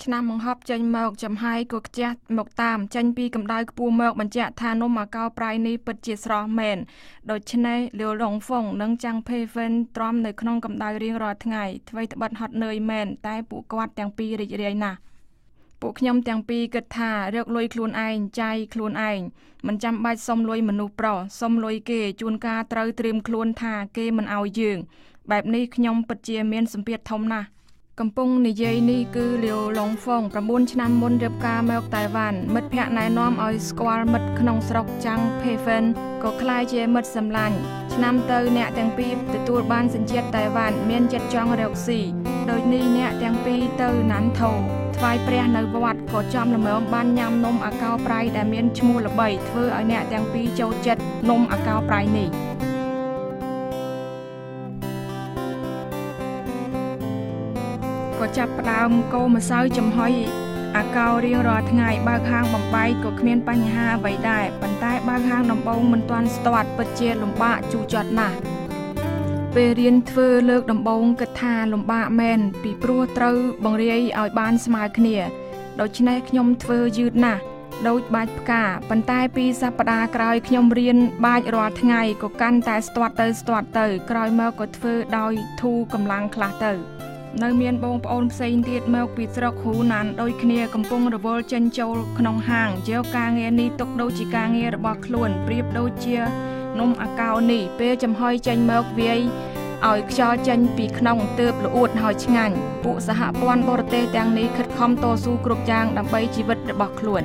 ឆ្នាំបង្ហប់ចេញមកចំហាយក៏ខ្ជះមកតាមចេញពីកម្ដៅខ្ពស់មកបញ្ជាក់ថានំអាកោប្រៃនេះពិតជាស្រស់មែនដូច្នេះលាវឡុងហ្វុងនិងចាំងភេវិនទ្រាំនៅក្នុងកម្ដៅរៀងរាល់ថ្ងៃអ្វីត្បិតហត់នឿយមែនតែពួកគាត់ទាំងពីររីករាយណាស់ពួកខ្ញុំទាំងពីរគិតថារកលុយខ្លួនឯងចាយខ្លួនឯងមិនចាំបាច់សុំលុយមនុស្សប្រុសសុំលុយគេជួនកាលត្រូវត្រៀមខ្លួនថាគេមិនឲ្យយើងបែបនេះខ្ញុំពិតជាមានសម្ពាធធំណាស់កំពុងនិយាយនេះគឺលាវឡុងហ្វុង9ឆ្នាំមុនរៀបការមកតៃវ៉ាន់មិត្តភ័ក្តិណែនាំឲ្យស្គាល់មិត្តក្នុងស្រុកចាំងភេវិនក៏ក្លាយជាមិត្តសម្លាញ់ឆ្នាំទៅអ្នកទាំងពីរទទួលបានសញ្ជាតិតៃវ៉ាន់មានចិត្តចង់រកស៊ីដូចនេះអ្នកទាំងពីរទៅណាន់ថូថ្វាយព្រះនៅវត្តក៏ចំល្មមបានញ៉ាំនំអាកោប្រៃដែលមានឈ្មោះល្បីធ្វើឲ្យអ្នកទាំងពីរចូលចិត្តនំអាកោប្រៃនេះក៏ចាប់ផ្ដើមកូរម្សៅចំហុយអាកោរៀងរាល់ថ្ងៃបើកហាងបំបែកក៏គ្មានបញ្ហាអ្វីដែរប៉ុន្តែបើកហាងដំបូងមិនទាន់ស្ទាត់ពិតជាលំបាកជូរចត់ណាស់ពេលរៀនធ្វើលើកដំបូងគិតថាលំបាកមែនពីព្រោះត្រូវបង្រៀនឲ្យបានស្មើគ្នាដូច្នេះខ្ញុំធ្វើយឺតណាស់ដូចបាច់ផ្កាប៉ុន្តែពីសប្តាហ៍ក្រោយខ្ញុំរៀនបាច់រាល់ថ្ងៃក៏កាន់តែស្ទាត់ទៅក្រោយមកក៏ធ្វើដោយធូរកម្លាំងខ្លះទៅនៅមានបងប្អូនផ្សេងទៀតមកពីស្រុកហ៊ូណានដូចគ្នាកំពុងរវល់ចេញចូលក្នុងហាងយកការងារនេះទុកដូចជាការងាររបស់ខ្លួនប្រៀបដូចជានំអាកោនេះពេលចំហុយចេញមកវាយឲ្យខ្យល់ចេញពីក្នុងទើបល្អួតហើយឆ្ងាញ់ពួកសហព័ន្ធបរទេសទាំងនេះខិតខំតស៊ូគ្រប់យ៉ាងដើម្បីជីវិតរបស់ខ្លួន